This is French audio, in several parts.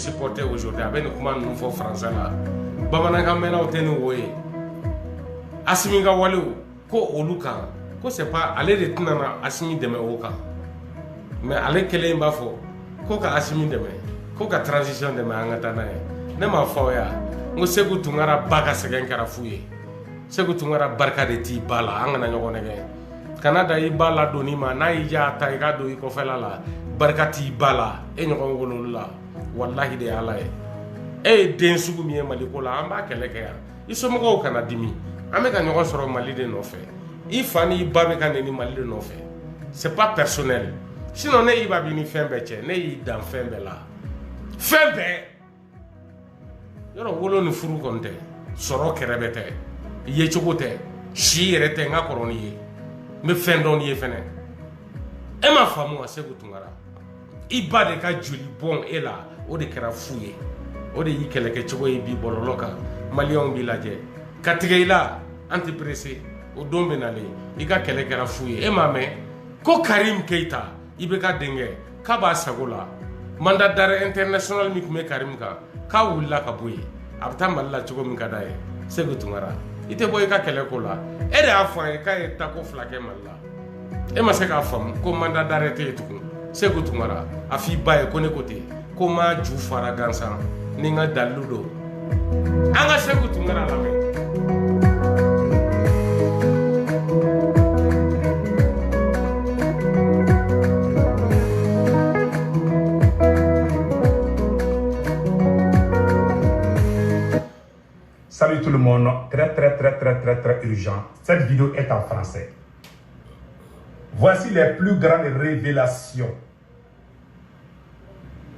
supporter aujourd'hui avec nous comment nous faut français là bamananga mena oteni woye Assimi ga wale ko oluka ko c'est pas aller de tinana Assimi deme oka mais aller kele mba fo ko ka Assimi deme ko ka transition deme angata na ne ma fo ya ngo segu tungara baga segen kara fuye segu tungara barka de ti bala angana nyogo nege Canada i bala doni ma na i ja ta i ga do i ko fela la barka ti bala e nyogo ngolo la wallahi de ala e den sugu mi e maliko la amba kele ke ya isomo kana dimi ame ka nyogo soro mali de no fe i fani ba be ka ni mali de no fe c'est pas personnel sinon ne i ba bi ni fembe che ne i dan fembe la fembe yoro wolo ni furu konte soro kerebete ye chogote shi rete nga koroni ye me fendon ye fene e ma famu asegu tungara i ba de ka joli bon e la o de kera fuye o de yi keleke chogo e bi bololoka malion bi laje katigela antipressé o dombe nale i ka keleke kera fuye e ma me ko Karim Keita i be ka denge ka ba sagola mandat d'arrêt international mi kume Karim ka wulla ka boye abta malla chogo min ka daye segu tungara ite boy ka kele ko la e de afan e ka e tako flake malla e ma se ka fam ko mandat d'arrêt te tukun segu tungara afi baye ko ne kote ko ma ju fara gansan ni nga daludo anga segu tungara la me Salut tout le monde, très urgent. Cette vidéo est en français. Voici les plus grandes révélations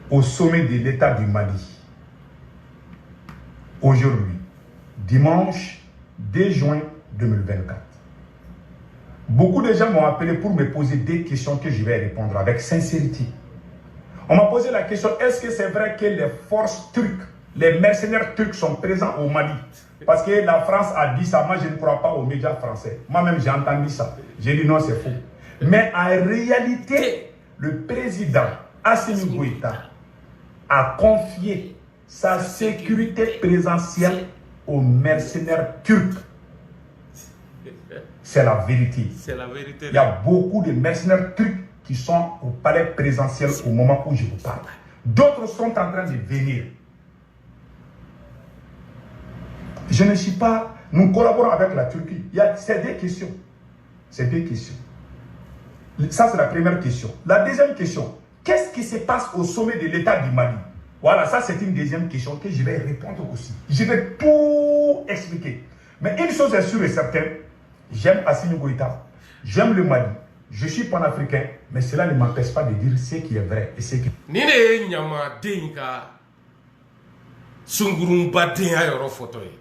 au sommet de l'État du Mali. Aujourd'hui, dimanche 2 juin 2024. Beaucoup de gens m'ont appelé pour me poser des questions que je vais répondre avec sincérité. On m'a posé la question, est-ce que c'est vrai que les forces turques, les mercenaires turcs sont présents au Mali? Parce que la France a dit ça, moi je ne crois pas aux médias français. Moi-même j'ai entendu ça. J'ai dit non, c'est faux. Mais en réalité, le président Assimi Goïta a confié sa sécurité présidentielle aux mercenaires turcs. C'est la vérité. C'est la vérité. Il y a beaucoup de mercenaires turcs qui sont au palais présidentiel au moment où je vous parle. D'autres sont en train de venir. Je ne suis pas... Nous collaborons avec la Turquie. C'est des questions. C'est des questions. Ça, c'est la première question. La deuxième question. Qu'est-ce qui se passe au sommet de l'État du Mali? Voilà, ça, c'est une deuxième question que je vais répondre aussi. Je vais tout expliquer. Mais une chose est sûre et certaine. J'aime Assimi Goïta. J'aime le Mali. Je suis panafricain. Mais cela ne m'empêche pas de dire ce qui est vrai et ce qui... Nine nyama denka sungurun ba den ayoro photo yi.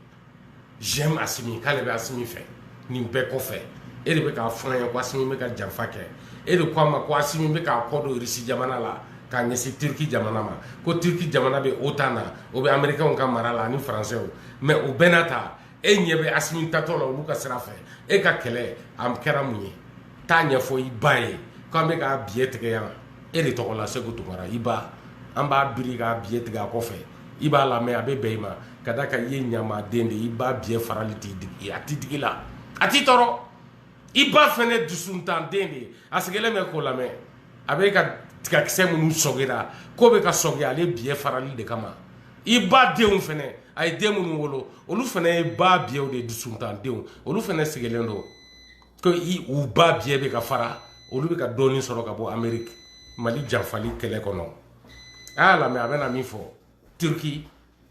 J'aime Assimi, Kalebe Assimi fait. Nimbeko fait. Et de beka fanya kwa Assimi meka jamfake. Et de kwa Assimi meka kodo risi jamana la. Ka nyesi Turki jamana ma. Ko Turki jamana be otana. Obe Amerika onka marala ni français o. Mais o benata. E nyebe Assimi tato la uluka serafe. E ka kele am kera munye. Ta nyefo ibaye. Kwa meka bietege ya. E de toko la segu tumara. Iba. Amba biriga bietege akofe. Iba la me abe beima. Kadaka ye nyama dende iba bien faraliti digi ati la ati toro iba fene dusuntan dende asgele me ko la me abe ka kisemu nu sogera ko be ka soge ale bien farali de kama iba deun fene ay demu nu wolo olu fene ba bien de dusuntan deun olu fene sigelendo ko i u ba bien be ka fara olu be ka doni soro ka bo Amerique Mali janfali kele kono ala me abena mi fo Turquie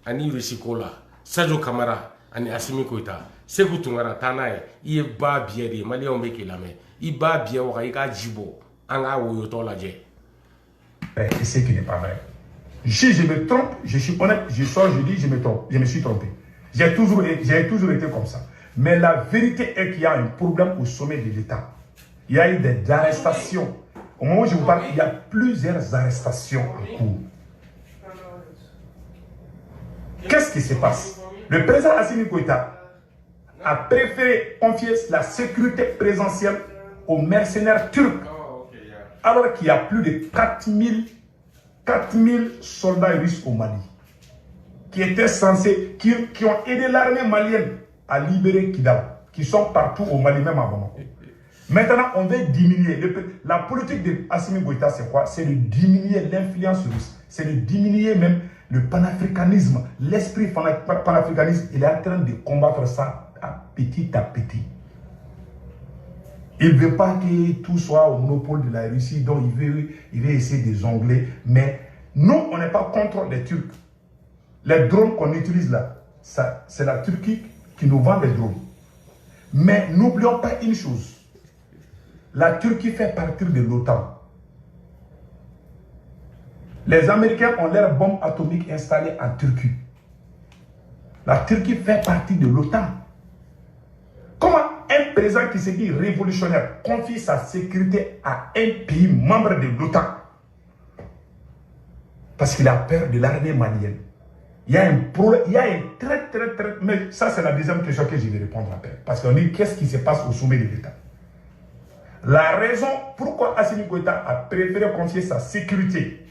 ani Rusikola, Sadio Kamara, ani Assimi Goïta, Sékou Toungara, Tanae, i ba biye de, Mali on beke la me, i ba biye waka, i ka jibo, anga woyoto la je. Et ce qui n'est pas vrai. Si je me trompe, je suis honnête, je sors, je dis, je me trompe, je me suis trompé. J'ai toujours été comme ça. Mais la vérité est qu'il y a un problème au sommet de l'État. Il y a eu des arrestations. Au moment où je vous parle, il y a plusieurs arrestations en cours. Qu'est-ce qui se passe? Le président Assimi Goïta a préféré confier la sécurité présidentielle aux mercenaires turcs, alors qu'il y a plus de 4000 4000 soldats russes au Mali, qui étaient censés, qui ont aidé l'armée malienne à libérer Kidal, qui sont partout au Mali, même à Bamako. Maintenant, on veut diminuer. La politique de Assimi Goïta, c'est quoi? C'est de diminuer l'influence russe. C'est de diminuer même le panafricanisme. L'esprit panafricaniste, il est en train de combattre ça petit à petit. Il ne veut pas que tout soit au monopole de la Russie, donc il veut essayer de jongler. Mais nous, on n'est pas contre les Turcs. Les drones qu'on utilise là, c'est la Turquie qui nous vend les drones. Mais n'oublions pas une chose. La Turquie fait partie de l'OTAN. Les Américains ont leurs bombes atomiques installées en Turquie. La Turquie fait partie de l'OTAN. Comment un président qui se dit révolutionnaire confie sa sécurité à un pays membre de l'OTAN? Parce qu'il a peur de l'armée malienne. Il y a un problème, il y a un très... Mais ça, c'est la deuxième question que je vais répondre après. Parce qu'on dit, qu'est-ce qui se passe au sommet de l'État? La raison pourquoi Assimi Goïta a préféré confier sa sécurité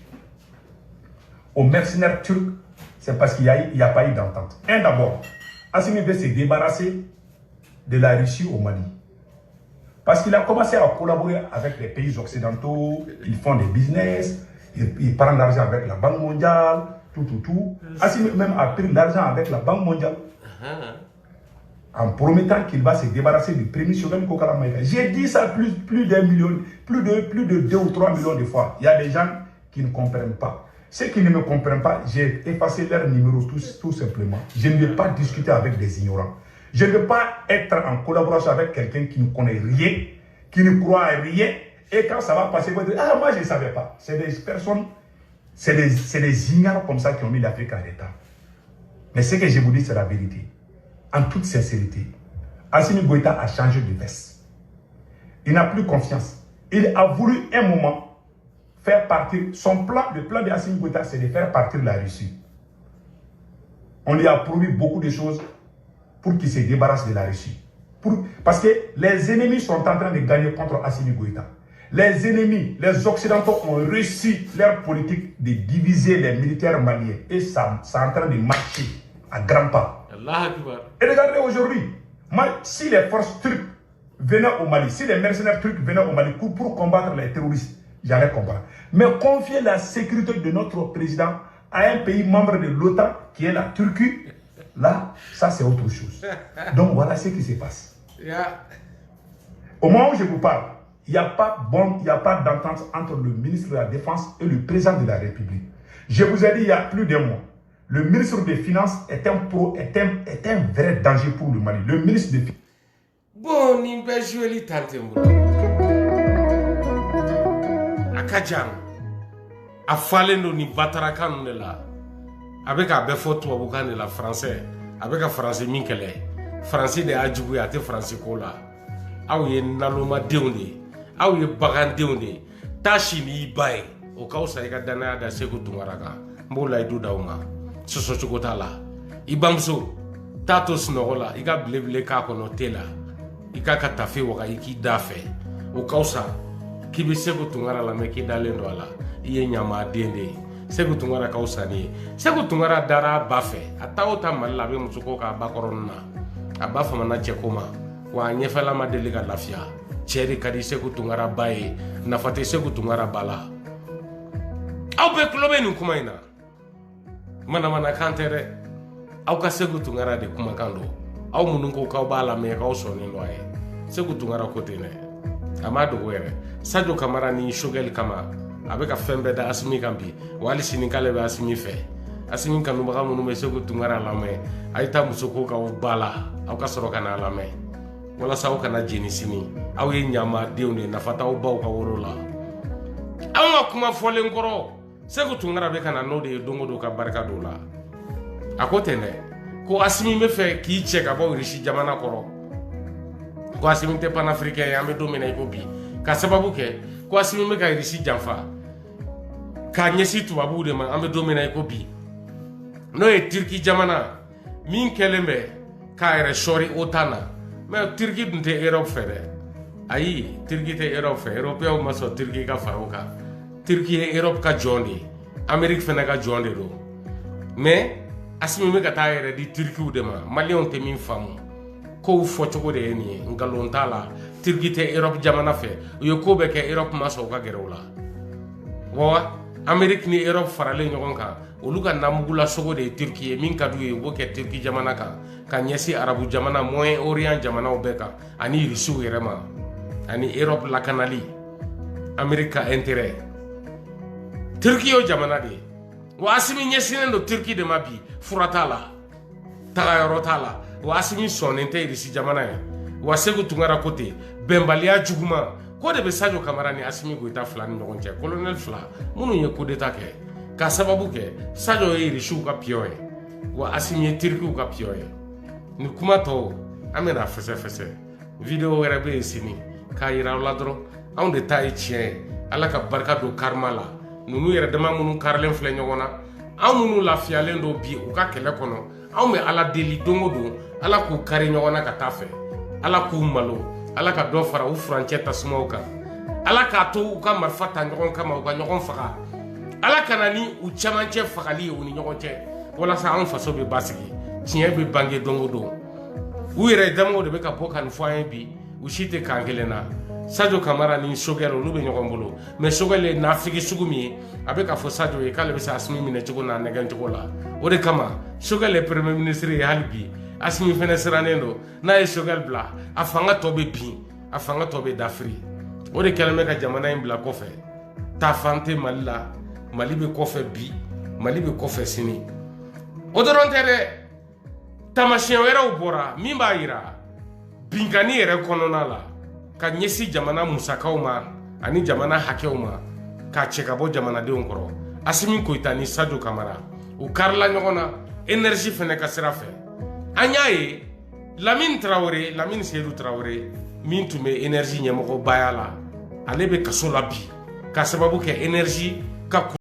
aux mercenaires turcs, c'est parce qu'il n'y a pas eu d'entente. D'abord, Assimi veut se débarrasser de la Russie au Mali. Parce qu'il a commencé à collaborer avec les pays occidentaux, ils font des business, ils prennent l'argent avec la Banque mondiale, tout. Assimi même a pris l'argent avec la Banque mondiale. En promettant qu'il va se débarrasser du premier Shogun Kokala Maïga. J'ai dit ça plus d'un million, plus de 2 ou 3 millions de fois. Il y a des gens qui ne comprennent pas. Ceux qui ne me comprennent pas, j'ai effacé leur numéro tout simplement. Je ne vais pas discuter avec des ignorants. Je ne veux pas être en collaboration avec quelqu'un qui ne connaît rien, qui ne croit à rien. Et quand ça va passer, vous dire, ah, moi je ne savais pas. C'est des personnes, c'est des ignorants comme ça qui ont mis l'Afrique en état. Mais ce que je vous dis, c'est la vérité. En toute sincérité, Assimi Goïta a changé de veste. Il n'a plus confiance. Il a voulu un moment faire partir, le plan de Assimi Goïta, c'est de faire partir la Russie. On lui a promis beaucoup de choses pour qu'il se débarrasse de la Russie. Parce que les ennemis sont en train de gagner contre Assimi Goïta. Les ennemis, les Occidentaux ont réussi leur politique de diviser les militaires maliens. Et ça est en train de marcher à grands pas. Et regardez aujourd'hui, si les forces turques venaient au Mali, si les mercenaires turcs venaient au Mali pour combattre les terroristes, j'allais combattre. Mais confier la sécurité de notre président à un pays membre de l'OTAN, qui est la Turquie, là, ça c'est autre chose. Donc voilà ce qui se passe. Au moment où je vous parle, il n'y a pas d'entente entre le ministre de la Défense et le président de la République. Je vous ai dit il y a plus d'un mois, le ministre des Finances est un vrai danger pour le Mali. Le ministre des Finances. Bon, ni be jouer tante mbulo. Akajang. A falendo ni batarakan la. Avec a be photo abukan la français. Avec a français minkele. Français de ajubu ate français kola. Aw ye naloma deunde. Aw ye bagan deunde. Tashi ni bay. O kausa ika dana da seku tungaraka. Mbola idu dauma. Soso chukotala. Ibamso. Tato snogola. Ika blebile ka kono tela. Ika katafe waka iki dafe. O kausa. Kibi seku tungara la meki dalendo ala. Iye nyama dende. Seku tungara kausa ni. Seku tungara dara bafe. Atauta malila be musuko ka bakoronna. Abafa mana chekoma. Wa nyefela madelega lafia. Cheri kadi seku tungara baye. Nafate seku tungara bala. Au be klobe nu kumaina. Mana kantere. Au ka seku tungara de kumakando. Au mununko ka bala me ka osoni loye. Seku tungara kotene. Amado were. Sadio Kamara ni Shogel Kama. Abeka fembe da Assimi kampi. Wali sinikale be Assimi fe. Assimi kanu baka munu me seku tungara lame. Aita musoko ka bala. Au ka soroka na lame. Wala sawo kana jeni sini. Au ye nyama deune na fata o baw ka worola. Au ma kuma fole ngoro. Seku tungara be kana no de dongo do ka barka do la. Akotene. Ko Assimi me fe ki cheka ba rishi jamana koro. Ko Assimi te panafricain yambe domina ikobi. Ka sababu ke ko Assimi me ka rishi jamfa. Ka nyesi tubabu de man ambe domina ikobi. No e Turki jamana min kelembe ka ere shori otana. Mais Turki dunte Europe fere. Ayi, Turki te Europe fere. Européen maso Turki ka faroka. Turki e Europe ka jondi. Amérique fana ka jɔn de don mais Assimi bɛ ka taa yɛrɛ di Turkiw de ma Maliens tɛ min faamu kow fɔcogo de ye nin ye nkalon t'a la Turki tɛ Europe jamana fɛ u ye ko bɛɛ kɛ Europe ma sɔn u ka gɛrɛ u la wa Amérique ni Europe faralen ɲɔgɔn kan olu ka namugula sogo de ye Turki ye min ka d'u ye u b'o kɛ Turki jamana kan ka ɲɛsin arabu jamana Moyen-Orient jamanaw bɛɛ kan ani Rusiw yɛrɛ ma ani Europe lakanali Amérique ka intérêt Turki y'o jamana de ye wa Assimi ɲɛsinnen don Turki de ma bi fura t'a la tagayɔrɔ t'a la wa Assimi sɔnnen tɛ Rusi jamana ye wa Segu Tunkara ko ten bɛnbaliya juguman ko de bɛ Sadio Kamara ni Assimi Goïta fila ni ɲɔgɔn cɛ colonel fila minnu ye coup d'état kɛ ka sababu kɛ Sadio ye Rusiw ka pion ye wa Assimi ye Turkiw ka pion ye ni kuma tɔw an bɛna fɛsɛfɛsɛ video wɛrɛ bɛ yen sini k'a yira aw la dɔrɔn anw de ta ye tiɲɛ ye Ala ka barika don karima la ninnu yɛrɛ dama minnu karilen filɛ ɲɔgɔn na anw minnu lafiyalen don bi u ka kɛlɛ kɔnɔ anw bɛ Ala deli don o don Ala k'u kari ɲɔgɔn na ka taa fɛ Ala k'u malo Ala ka dɔ fara u furancɛ tasumaw kan Ala k'a to u ka marifa ta ɲɔgɔn kama u ka ɲɔgɔn faga Ala kana ni u cɛmancɛ fagali ye u ni ɲɔgɔn cɛ walasa anw faso bɛ basigi tiɲɛ bɛ bange don o don u yɛrɛ damaw de bɛ ka bɔ ka nin fɔ an ye bi u si tɛ kan kelen na Sadio Kamara ni Sogɛl olu bɛ ɲɔgɔn bolo mais Sogɛl ye nafigi sugu min ye a bɛ ka fɔ Sadio ye k'ale bɛ se Assimi minɛ cogo n'a nɛgɛn cogo la o de kama Sogɛl ye premier ministre ye hali bi Assimi fɛnɛ sirannen don n'a ye Sogɛl bila a fanga tɔ bɛ bin a fanga tɔ bɛ dafiri o de kɛlen bɛ ka jamana in bila kɔfɛ taafan tɛ Mali la Mali bɛ kɔfɛ bi Mali bɛ kɔfɛ sini o dɔrɔn tɛ dɛ tamasiyɛn wɛrɛw bɔra min b'a yira binkani yɛrɛ kɔnɔna la ka ɲɛsin jamana musakaw ma ani jamana hakɛw ma k'a cɛ ka bɔ jamanadenw kɔrɔ Assimi Goïta ni Sadio Kamara u karila ɲɔgɔn na énergie fɛnɛ ka sira fɛ an y'a ye Lamine Seydou Traoré min tun bɛ énergie ɲɛmɔgɔbaya la ale bɛ kaso la bi ka sababu kɛ énergie ka